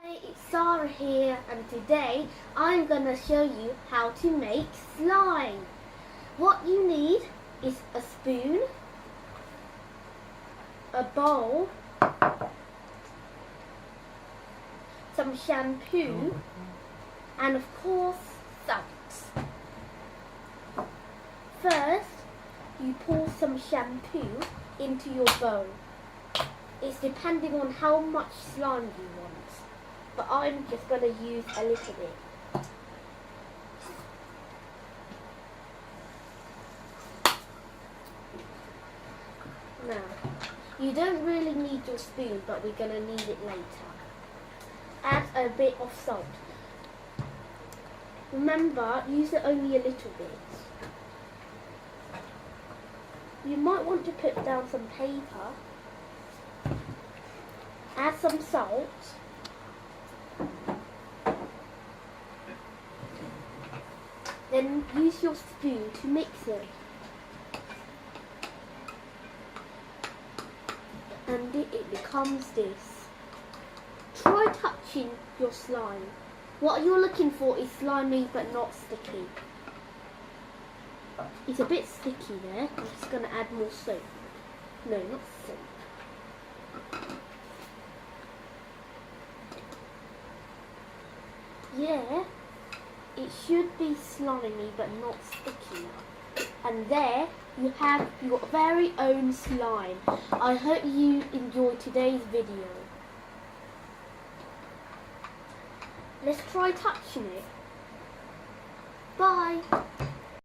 Hey, it's Sara here, and today I'm going to show you how to make slime. What you need is a spoon, a bowl, some shampoo, and of course salt. First, you pour some shampoo into your bowl. It's depending on how much slime you want, but I'm just going to use a little bit. Now, you don't really need your spoon, but we're going to need it later. Add a bit of salt. Remember, use it only a little bit. You might want to put down some paper. Add some salt. Then use your spoon to mix it. And it becomes this. Try touching your slime. What you're looking for is slimy but not sticky. It's a bit sticky there. I'm just going to add more soap. No, not soap. Yeah, it should be slimy but not sticky now. And there you have your very own slime. I hope you enjoyed today's video. Let's try touching it. Bye.